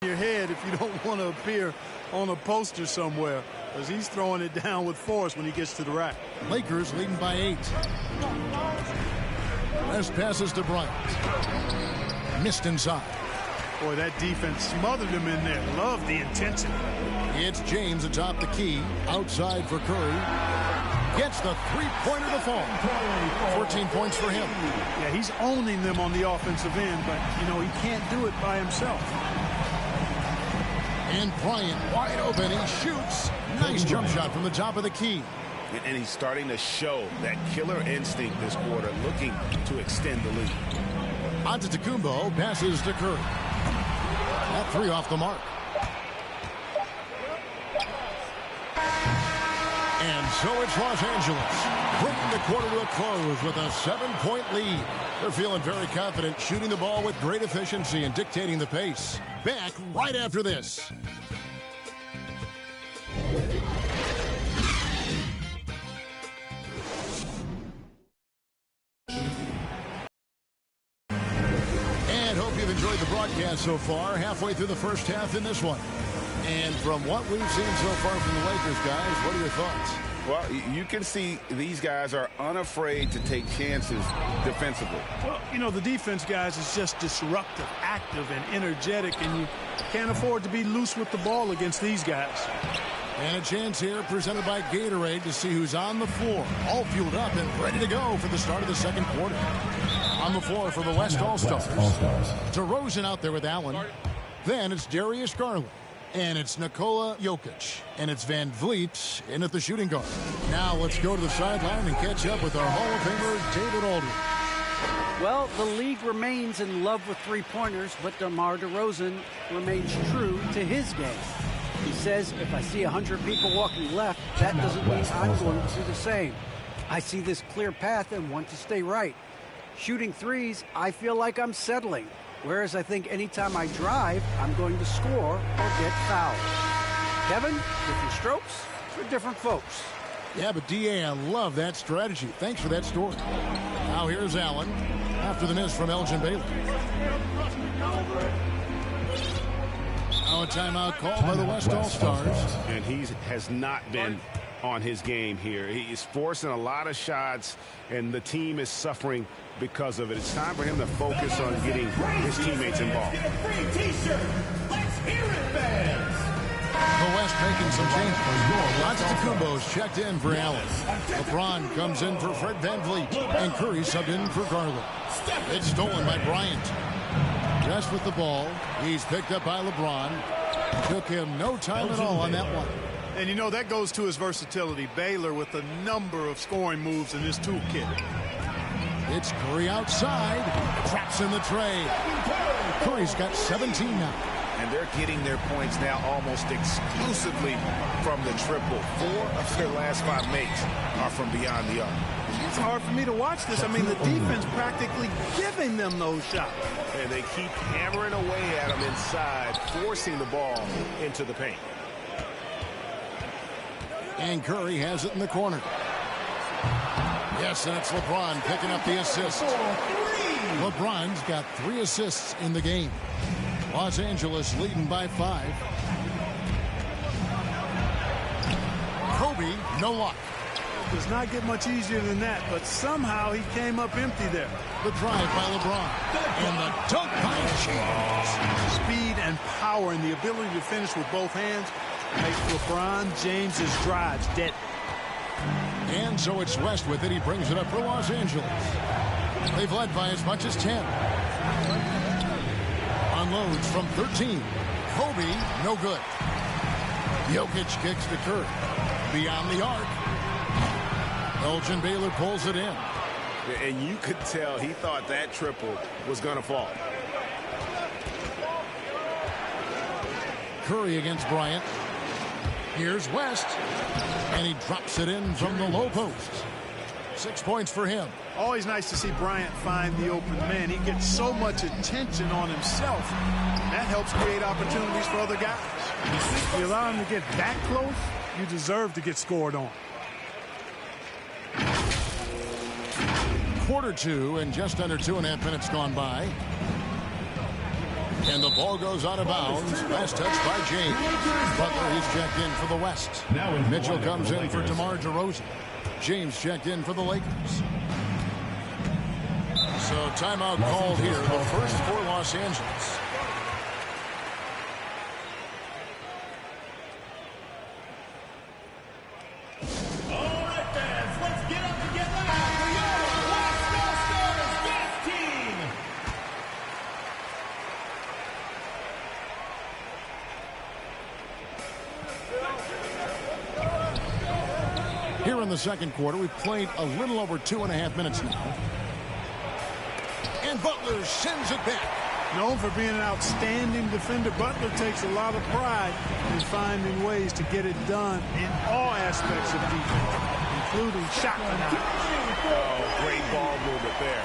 your head if you don't want to appear on a poster somewhere, because he's throwing it down with force when he gets to the rack. Lakers leading by 8. West passes to Bryant. Missed inside. Boy, that defense smothered him in there. Love the intensity. It's James atop the key. Outside for Curry. Gets the three-pointer to fall. 14 points for him. Yeah, he's owning them on the offensive end, but, you know, he can't do it by himself. And Bryant wide open. He shoots. Nice jump shot from the top of the key. And he's starting to show that killer instinct this quarter, looking to extend the lead. Antetokounmpo passes to Curry. That three off the mark. And so it's Los Angeles, bringing the quarter to a close with a 7-point lead. They're feeling very confident, shooting the ball with great efficiency and dictating the pace. Back right after this. And hope you've enjoyed the broadcast so far. Halfway through the first half in this one. And from what we've seen so far from the Lakers, guys, what are your thoughts? Well, you can see these guys are unafraid to take chances defensively. Well, you know, the defense, guys, is just disruptive, active, and energetic, and you can't afford to be loose with the ball against these guys. And a chance here presented by Gatorade to see who's on the floor, all fueled up and ready to go for the start of the second quarter. On the floor for the West All-Stars. DeRozan out there with Allen. Then it's Darius Garland. And it's Nikola Jokic. And it's Van Vliet in at the shooting guard. Now let's go to the sideline and catch up with our Hall of Famer, David Aldridge. Well, the league remains in love with three-pointers, but DeMar DeRozan remains true to his game. He says, if I see 100 people walking left, that doesn't mean I'm going to do the same. I see this clear path and want to stay right. Shooting threes, I feel like I'm settling. Whereas I think anytime I drive, I'm going to score or get fouled. Kevin, different strokes for different folks. Yeah, but D.A., I love that strategy. Thanks for that story. Now here's Allen after the miss from Elgin Baylor. Now a timeout called by the West All-Stars. And he has not been on his game here. He's forcing a lot of shots, and the team is suffering because of it. It's time for him to focus on getting his teammates involved. The West making some changes. Antetokounmpo's checked in for Allen. LeBron comes in for Fred VanVleet. And Curry subbed in for Garland. It's stolen by Bryant. Just with the ball. He's picked up by LeBron. Took him no time at all on that one. And, you know, that goes to his versatility. Baylor with a number of scoring moves in his toolkit. It's Curry outside. Traps in the tray. Curry's got 17 now. And they're getting their points now almost exclusively from the triple. 4 of their last 5 makes are from beyond the arc. It's hard for me to watch this. I mean, the defense practically giving them those shots. And they keep hammering away at them inside, forcing the ball into the paint. And Curry has it in the corner. Yes, and it's LeBron picking up the assist. LeBron's got 3 assists in the game. Los Angeles leading by 5. Kobe, no luck. It does not get much easier than that, but somehow he came up empty there. The drive by LeBron. And the dunk by James. Speed and power and the ability to finish with both hands makes LeBron James's drives deadly. And so it's West with it. He brings it up for Los Angeles. They've led by as much as 10. Unloads from 13. Kobe, no good. Jokic kicks to Curry. Beyond the arc. Elgin Baylor pulls it in. And you could tell he thought that triple was going to fall. Curry against Bryant. Here's West. And he drops it in from the low post. 6 points for him. Always nice to see Bryant find the open man. He gets so much attention on himself. That helps create opportunities for other guys. If you allow him to get that close, you deserve to get scored on. Quarter 2 and just under 2.5 minutes gone by. And the ball goes out of bounds. Last touch by James. Butler, he's checked in for the West. Mitchell comes in for DeMar DeRozan. James checked in for the Lakers. So timeout called here, the first for Los Angeles. All right, fans, let's get up together for your West All-Stars Dance Team. Here in the second quarter, we've played a little over 2.5 minutes now. And Butler sends it back. Known for being an outstanding defender, Butler takes a lot of pride in finding ways to get it done in all aspects of defense, including shot denial. Oh, great ball movement there.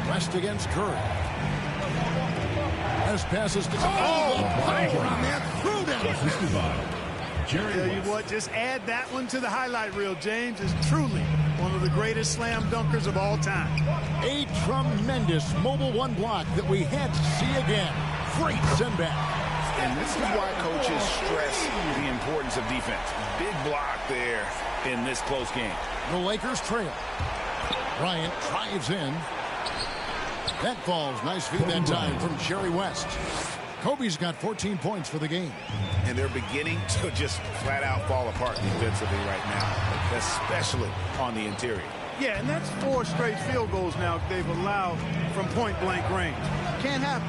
West against Curry. As passes to the power on that threw-down. Tell you what, just add that one to the highlight reel. James is truly one of the greatest slam dunkers of all time. A tremendous mobile one block that we had to see again. Great send back. And this is why coaches stress the importance of defense. Big block there in this close game. The Lakers trail. Bryant drives in. That falls. Nice feed that time from Jerry West. Kobe's got 14 points for the game. And they're beginning to just flat out fall apart defensively right now, especially on the interior. Yeah, and that's 4 straight field goals now they've allowed from point-blank range. Can't happen.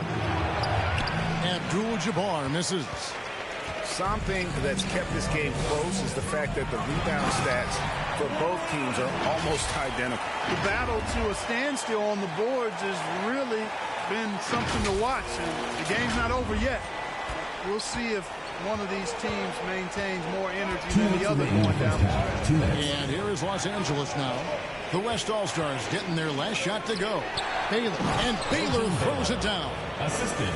Abdul-Jabbar misses. Something that's kept this game close is the fact that the rebound stats for both teams are almost identical. The battle to a standstill on the boards has really been something to watch, and the game's not over yet. We'll see if one of these teams maintains more energy than the other going down the stretch. And here is Los Angeles now. The West All-Stars getting their last shot to go. Baylor, and Baylor throws it down. Assisted.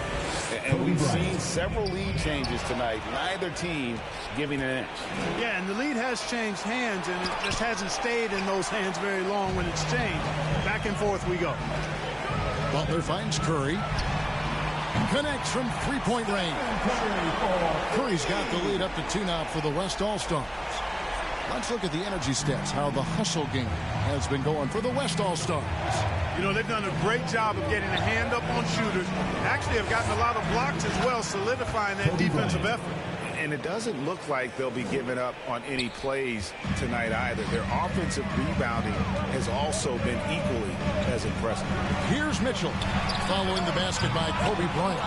And we've seen several lead changes tonight. Neither team giving an inch. Yeah, and the lead has changed hands, and it just hasn't stayed in those hands very long when it's changed. Back and forth we go. Butler finds Curry. Connects from three-point range. Curry's got the lead up to 2 now for the West All-Stars. Let's look at the energy stats, how the hustle game has been going for the West All-Stars. You know, they've done a great job of getting a hand up on shooters. Actually have gotten a lot of blocks as well, solidifying that defensive effort. And it doesn't look like they'll be giving up on any plays tonight either. Their offensive rebounding has also been equally as impressive. Here's Mitchell following the basket by Kobe Bryant.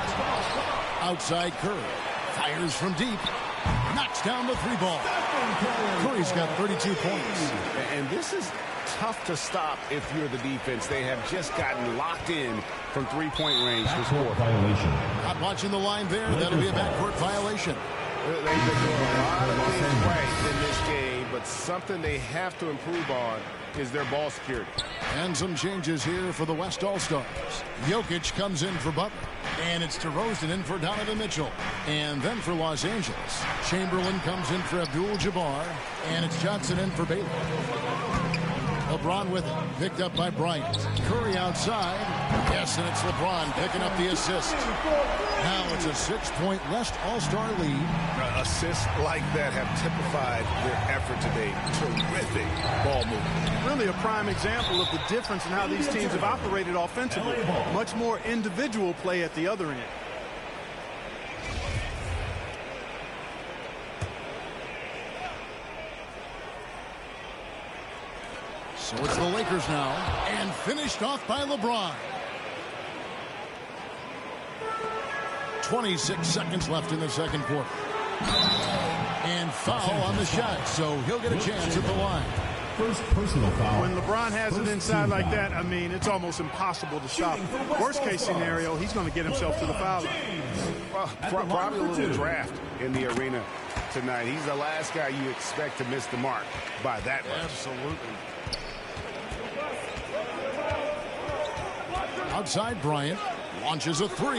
Outside Curry. Fires from deep. Knocks down the 3 ball. Curry's got 32 points. And this is tough to stop if you're the defense. They have just gotten locked in from 3-point range to score. Not watching the line there. That'll be a backcourt violation. They've been doing a lot of things right in this game, but something they have to improve on is their ball security. And some changes here for the West All-Stars. Jokic comes in for Butler. And it's DeRozan in for Donovan Mitchell. And then for Los Angeles, Chamberlain comes in for Abdul-Jabbar. And it's Johnson in for Baylor. LeBron with it. Picked up by Bryant. Curry outside. Yes, and it's LeBron picking up the assist. Now it's a 6-point West All-Star lead. Assists like that have typified their effort today. Terrific ball movement. Really a prime example of the difference in how these teams have operated offensively. Much more individual play at the other end. So it's the Lakers now, and finished off by LeBron. 26 seconds left in the second quarter. And foul on the shot, so he'll get a chance at the line. First personal foul. When LeBron has it inside like that, I mean, it's almost impossible to stop. Worst case scenario, he's going to get himself to the foul line. Well, probably a little draft in the arena tonight. He's the last guy you expect to miss the mark by that much. Absolutely. Outside Bryant launches a 3.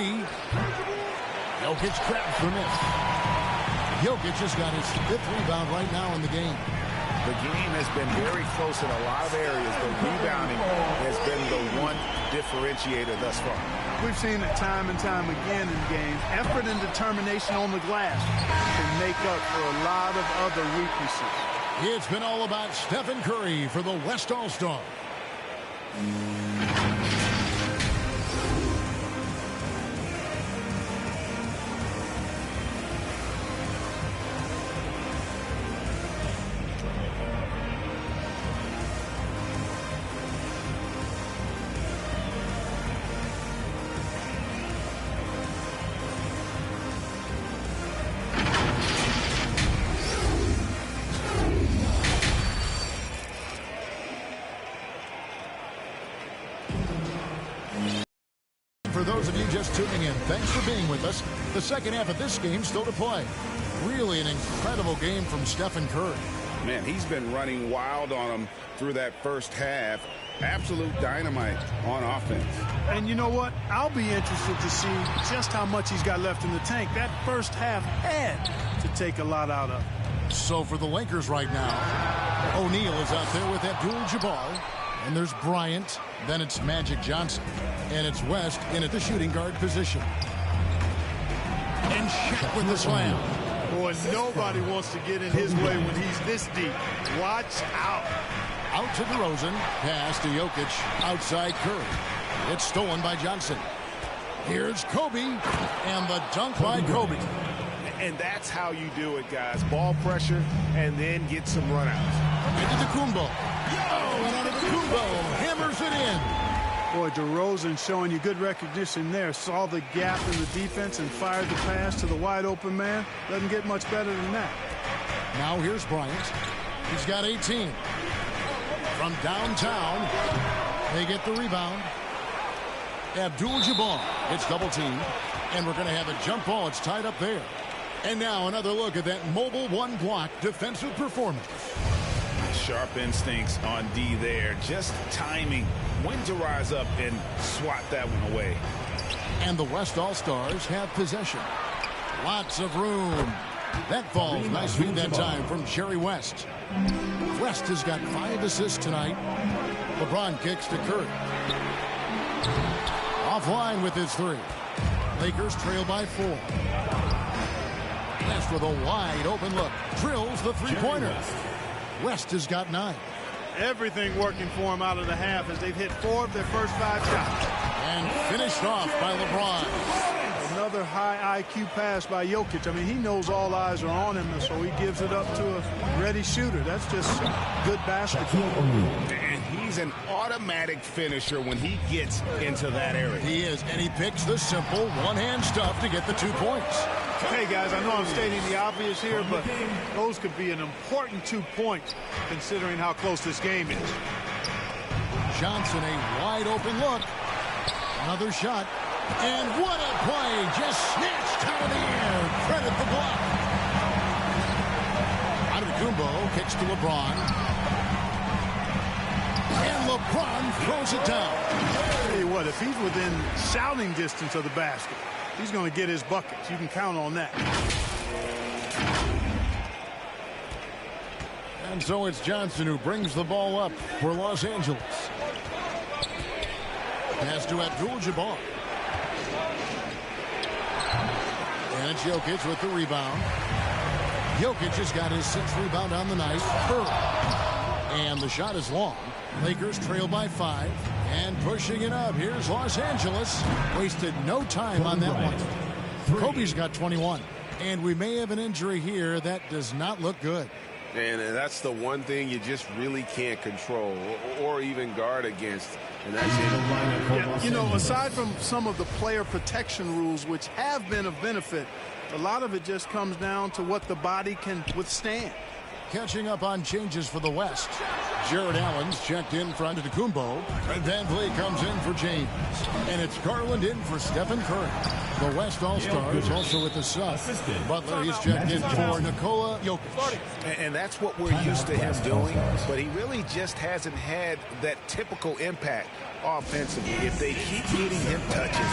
Jokic grabs the miss. Jokic has got his 5th rebound right now in the game. The game has been very close in a lot of areas, but rebounding has been the one differentiator thus far. We've seen it time and time again in games. Effort and determination on the glass can make up for a lot of other weaknesses. It's been all about Stephen Curry for the West All-Star. For those of you just tuning in, thanks for being with us. The second half of this game still to play. Really an incredible game from Stephen Curry. Man, he's been running wild on him through that first half. Absolute dynamite on offense. And you know what? I'll be interested to see just how much he's got left in the tank. That first half had to take a lot out of. So for the Lakers right now, O'Neal is out there with Abdul-Jabbar. And there's Bryant. Then it's Magic Johnson. And it's West in at the shooting guard position. And Shaq with the slam. Boy, nobody wants to get in his way when he's this deep. Watch out. Out to DeRozan. Pass to Jokic. Outside Curry. It's stolen by Johnson. Here's Kobe. And the dunk by Kobe. And that's how you do it, guys. Ball pressure and then get some runouts. Antetokounmpo. And Antetokounmpo hammers it in. Boy, DeRozan showing you good recognition there. Saw the gap in the defense and fired the pass to the wide open man. Doesn't get much better than that. Now here's Bryant. He's got 18. From downtown, they get the rebound. Abdul-Jabbar gets double teamed. And we're going to have a jump ball. It's tied up there. And now another look at that mobile one block defensive performance. Sharp instincts on D there. Just timing when to rise up and swat that one away. And the West All-Stars have possession. Lots of room. That falls. Nice feed that time from Jerry West. West has got 5 assists tonight. LeBron kicks to Curry. Offline with his 3. Lakers trail by 4. West with a wide open look. Drills the three-pointer. West has got 9. Everything working for him out of the half as they've hit 4 of their first 5 shots. And finished off by LeBron. Another high IQ pass by Jokic. I mean, he knows all eyes are on him, so he gives it up to a ready shooter. That's just good basketball. And he's an automatic finisher when he gets into that area. He is, and he picks the simple one-hand stuff to get the 2 points. Hey, guys, I know I'm stating the obvious here, but those could be an important 2 points considering how close this game is. Johnson, a wide open look. Another shot. And what a play. Just snatched out of the air. Credit the block. Antetokounmpo kicks to LeBron. And LeBron throws it down. I'll tell you what, if he's within shouting distance of the basket, he's going to get his buckets. You can count on that. And so it's Johnson who brings the ball up for Los Angeles. Pass to Abdul-Jabbar. And it's Jokic with the rebound. Jokic has got his 6th rebound on the night. And the shot is long. Lakers trail by 5. And pushing it up. Here's Los Angeles. Wasted no time on that one. Kobe's got 21. And we may have an injury here that does not look good. And that's the one thing you just really can't control or even guard against. And that's it. Yeah, you know, aside from some of the player protection rules, which have been of benefit, a lot of it just comes down to what the body can withstand. Catching up on changes for the West. Jared Allen's checked in for Antetokounmpo. And Van Vliet comes in for James. And it's Garland in for Stephen Curry. The West All-Stars also with the sub. Butler, he's checked in for Nikola Jokic. And that's what we're used to him doing, but he really just hasn't had that typical impact offensively. If they keep getting him touches,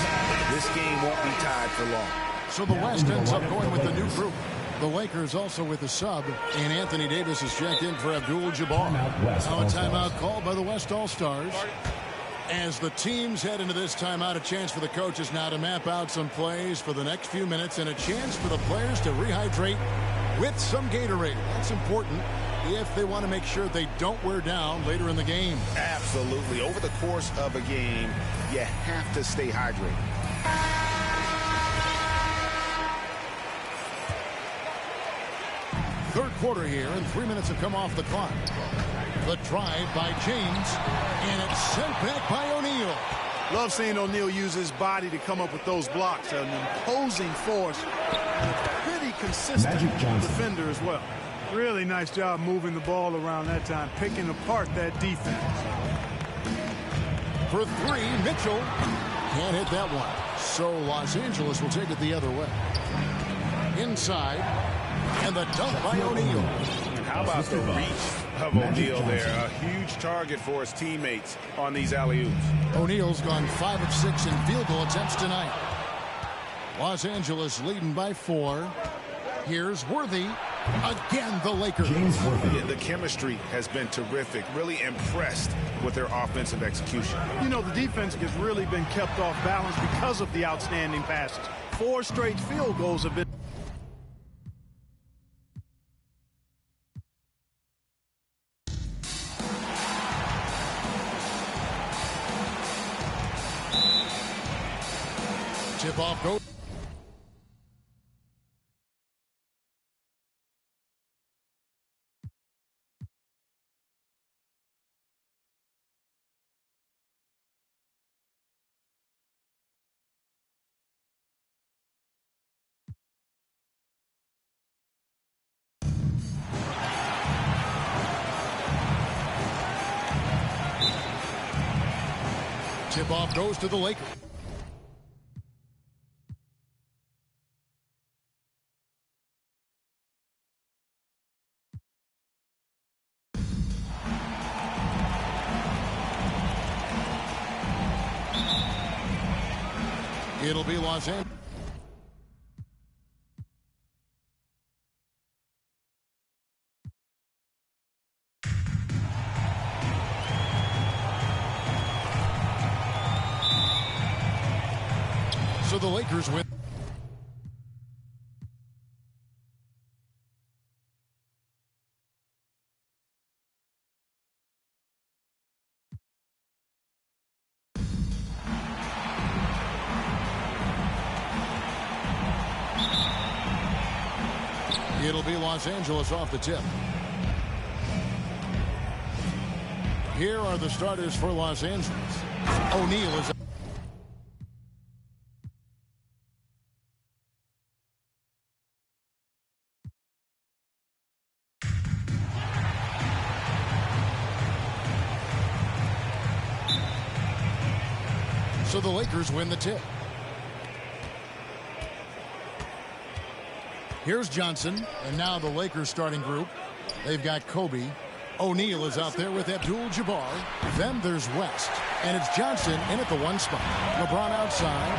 this game won't be tied for long. So the West ends up going with the new group. The Lakers also with a sub, and Anthony Davis is checked in for Abdul-Jabbar. Now a timeout called by the West All-Stars. As the teams head into this timeout, a chance for the coaches now to map out some plays for the next few minutes and a chance for the players to rehydrate with some Gatorade. That's important if they want to make sure they don't wear down later in the game. Absolutely. Over the course of a game, you have to stay hydrated. Third quarter here, and 3 minutes have come off the clock. The drive by James, and it's sent back by O'Neal. Love seeing O'Neal use his body to come up with those blocks. An imposing force, and a pretty consistent defender as well. Really nice job moving the ball around that time, picking apart that defense. For three, Mitchell can't hit that one. So Los Angeles will take it the other way. Inside, and the dunk by O'Neal. And how about the reach of O'Neal there? A huge target for his teammates on these alley-oops. O'Neal's gone 5 of 6 in field goal attempts tonight. Los Angeles leading by 4. Here's Worthy. Again, the Lakers. Yeah, the chemistry has been terrific. Really impressed with their offensive execution. You know, the defense has really been kept off balance because of the outstanding passes. 4 straight field goals have been. Tip off goes. Tip off goes to the Lakers. It'll be Los Angeles. So the Lakers win. It'll be Los Angeles off the tip. Here are the starters for Los Angeles. O'Neal is. So the Lakers win the tip. Here's Johnson, and now the Lakers starting group. They've got Kobe. O'Neal is out there with Abdul-Jabbar. Then there's West, and it's Johnson in at the 1 spot. LeBron outside.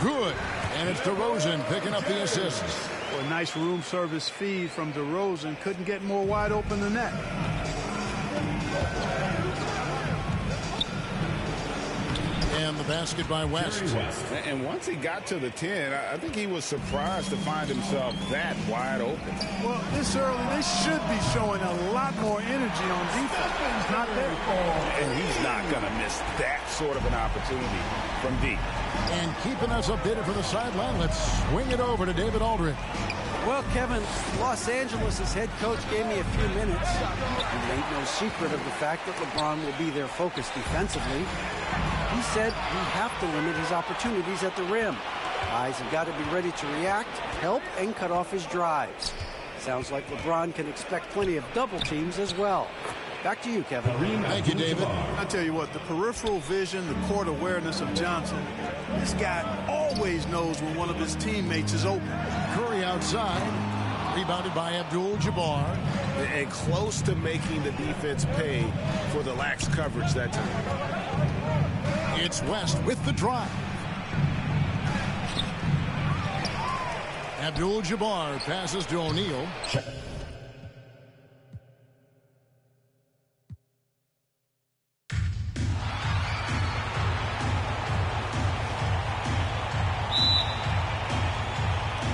Good, and it's DeRozan picking up the assist. Well, a nice room service feed from DeRozan. Couldn't get more wide open than that. And the basket by West. And once he got to the 10, I think he was surprised to find himself that wide open. Well, this early, they should be showing a lot more energy on defense. He's not there. And he's not going to miss that sort of an opportunity from deep. And keeping us updated from the sideline, let's swing it over to David Aldridge. Well, Kevin, Los Angeles' head coach gave me a few minutes. And it ain't no secret of the fact that LeBron will be their focus defensively. He said we have to limit his opportunities at the rim. Guys have got to be ready to react, help, and cut off his drives. Sounds like LeBron can expect plenty of double teams as well. Back to you, Kevin. Thank you, David. I tell you what, the peripheral vision, the court awareness of Johnson, this guy always knows when one of his teammates is open. Curry outside, rebounded by Abdul-Jabbar. And close to making the defense pay for the lax coverage that time. It's West with the drive. Abdul-Jabbar passes to O'Neal. Check.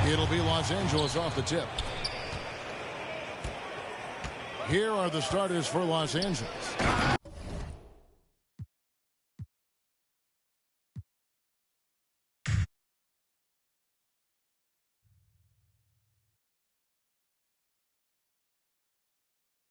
It'll be Los Angeles off the tip. Here are the starters for Los Angeles.